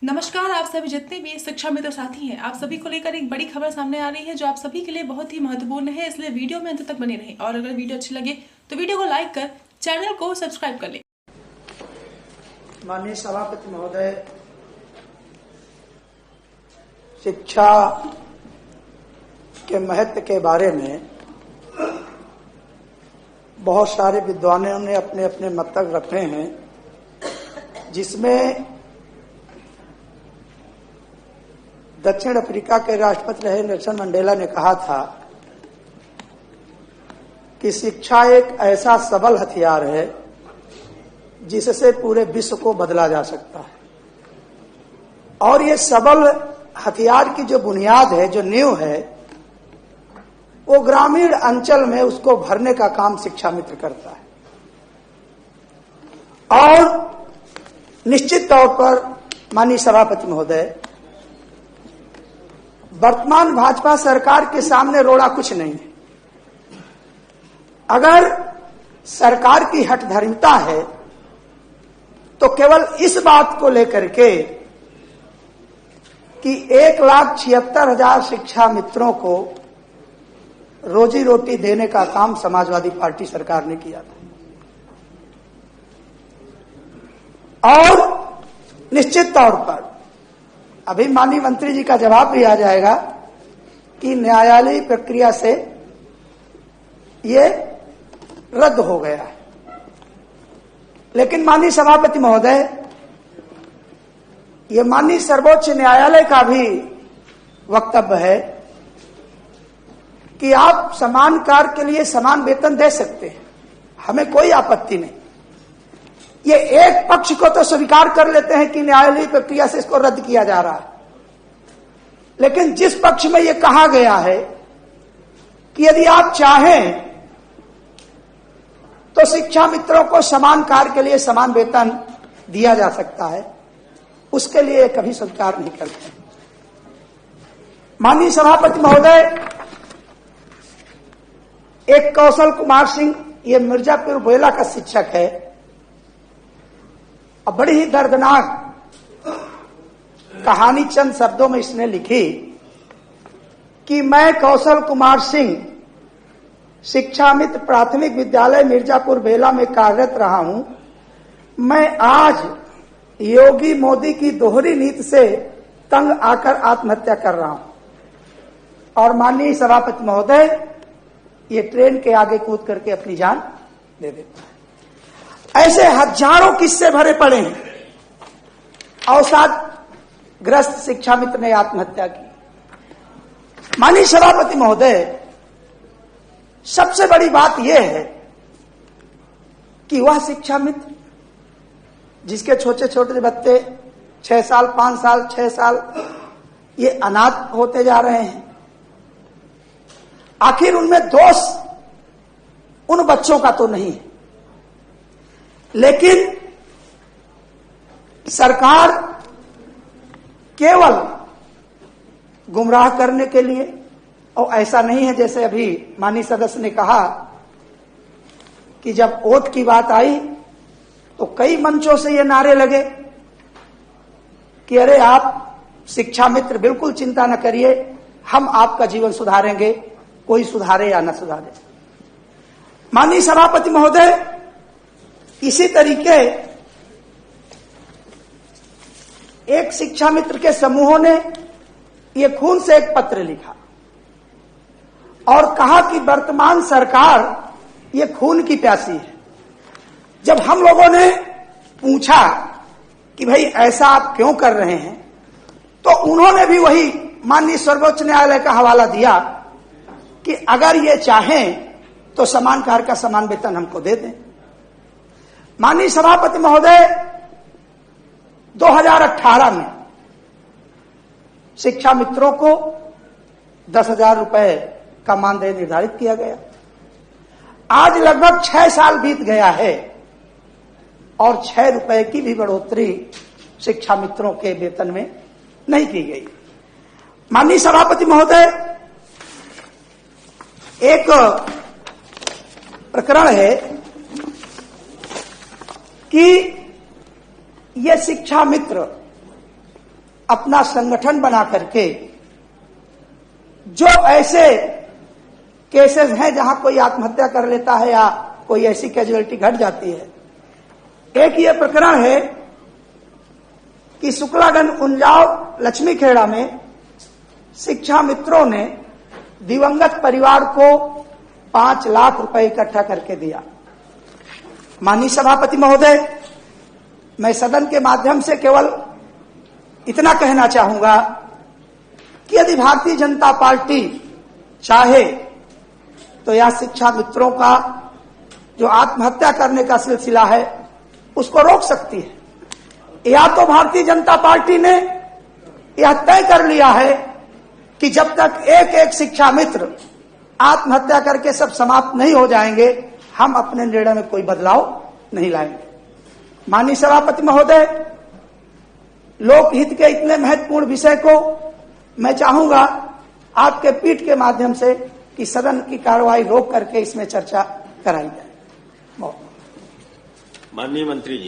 नमस्कार। आप सभी जितने भी शिक्षा मित्र साथी हैं, आप सभी को लेकर एक बड़ी खबर सामने आ रही है जो आप सभी के लिए बहुत ही महत्वपूर्ण है, इसलिए वीडियो में अंत तक बने रहें। और अगर वीडियो अच्छी लगे तो वीडियो को लाइक कर चैनल को सब्सक्राइब कर लें। माननीय सभापति महोदय, शिक्षा के महत्व के बारे में बहुत सारे विद्वानों ने अपने अपने मत रखे हैं, जिसमें दक्षिण अफ्रीका के राष्ट्रपति रहे नेल्सन मंडेला ने कहा था कि शिक्षा एक ऐसा सबल हथियार है जिससे पूरे विश्व को बदला जा सकता है। और ये सबल हथियार की जो बुनियाद है, जो नींव है, वो ग्रामीण अंचल में उसको भरने का काम शिक्षा मित्र करता है। और निश्चित तौर पर माननीय सभापति महोदय, वर्तमान भाजपा सरकार के सामने रोड़ा कुछ नहीं है। अगर सरकार की हठधर्मिता है तो केवल इस बात को लेकर के कि 1,76,000 शिक्षा मित्रों को रोजी रोटी देने का काम समाजवादी पार्टी सरकार ने किया था। और निश्चित तौर पर अभी माननीय मंत्री जी का जवाब भी आ जाएगा कि न्यायालयीय प्रक्रिया से ये रद्द हो गया है। लेकिन माननीय सभापति महोदय, ये माननीय सर्वोच्च न्यायालय का भी वक्तव्य है कि आप समान कार्य के लिए समान वेतन दे सकते हैं, हमें कोई आपत्ति नहीं। ये एक पक्ष को तो स्वीकार कर लेते हैं कि न्यायालयीय प्रक्रिया से इसको रद्द किया जा रहा है, लेकिन जिस पक्ष में ये कहा गया है कि यदि आप चाहें तो शिक्षा मित्रों को समान कार्य के लिए समान वेतन दिया जा सकता है, उसके लिए कभी स्वीकार नहीं करते। माननीय सभापति महोदय, एक कौशल कुमार सिंह, ये मिर्जापुर बेला का शिक्षक है, और बड़ी ही दर्दनाक कहानी चंद शब्दों में इसने लिखी कि मैं कौशल कुमार सिंह शिक्षा मित्र प्राथमिक विद्यालय मिर्जापुर बेला में कार्यरत रहा हूं। मैं आज योगी मोदी की दोहरी नीति से तंग आकर आत्महत्या कर रहा हूं। और माननीय सभापति महोदय, ये ट्रेन के आगे कूद करके अपनी जान दे देता है। ऐसे हजारों किस्से भरे पड़े हैं। अवसाद ग्रस्त शिक्षा मित्र ने आत्महत्या की। माननीय सभापति महोदय, सबसे बड़ी बात यह है कि वह शिक्षा मित्र जिसके छोटे छोटे बच्चे 6 साल, 5 साल, 6 साल ये अनाथ होते जा रहे हैं, आखिर उनमें दोष उन बच्चों का तो नहीं है, लेकिन सरकार केवल गुमराह करने के लिए, और ऐसा नहीं है जैसे अभी माननीय सदस्य ने कहा कि जब वोट की बात आई तो कई मंचों से ये नारे लगे कि अरे आप शिक्षा मित्र बिल्कुल चिंता न करिए, हम आपका जीवन सुधारेंगे, कोई सुधारे या न सुधारे। माननीय सभापति महोदय, इसी तरीके एक शिक्षा मित्र के समूहों ने ये खून से एक पत्र लिखा और कहा कि वर्तमान सरकार ये खून की प्यासी है। जब हम लोगों ने पूछा कि भाई ऐसा आप क्यों कर रहे हैं, तो उन्होंने भी वही माननीय सर्वोच्च न्यायालय का हवाला दिया कि अगर ये चाहें तो समान कार्य का समान वेतन हमको दे दें। माननीय सभापति महोदय, 2018 में शिक्षा मित्रों को 10,000 रुपए का मानदेय निर्धारित किया गया। आज लगभग 6 साल बीत गया है और 6 रुपए की भी बढ़ोतरी शिक्षा मित्रों के वेतन में नहीं की गई। माननीय सभापति महोदय, एक प्रकरण है कि ये शिक्षा मित्र अपना संगठन बना करके जो ऐसे केसेस हैं जहां कोई आत्महत्या कर लेता है या कोई ऐसी कैजुअलिटी घट जाती है। एक ये प्रकरण है कि शुक्लागंज उंजाव लक्ष्मी खेड़ा में शिक्षा मित्रों ने दिवंगत परिवार को 5 लाख रुपए इकट्ठा करके दिया। माननीय सभापति महोदय, मैं सदन के माध्यम से केवल इतना कहना चाहूंगा कि यदि भारतीय जनता पार्टी चाहे तो यह शिक्षा मित्रों का जो आत्महत्या करने का सिलसिला है उसको रोक सकती है, या तो भारतीय जनता पार्टी ने यह तय कर लिया है कि जब तक एक एक शिक्षा मित्र आत्महत्या करके सब समाप्त नहीं हो जाएंगे, हम अपने निर्णय में कोई बदलाव नहीं लाएंगे। माननीय सभापति महोदय, लोकहित के इतने महत्वपूर्ण विषय को मैं चाहूंगा आपके पीठ के माध्यम से कि सदन की कार्रवाई रोक करके इसमें चर्चा कराई जाए। माननीय मंत्री जी।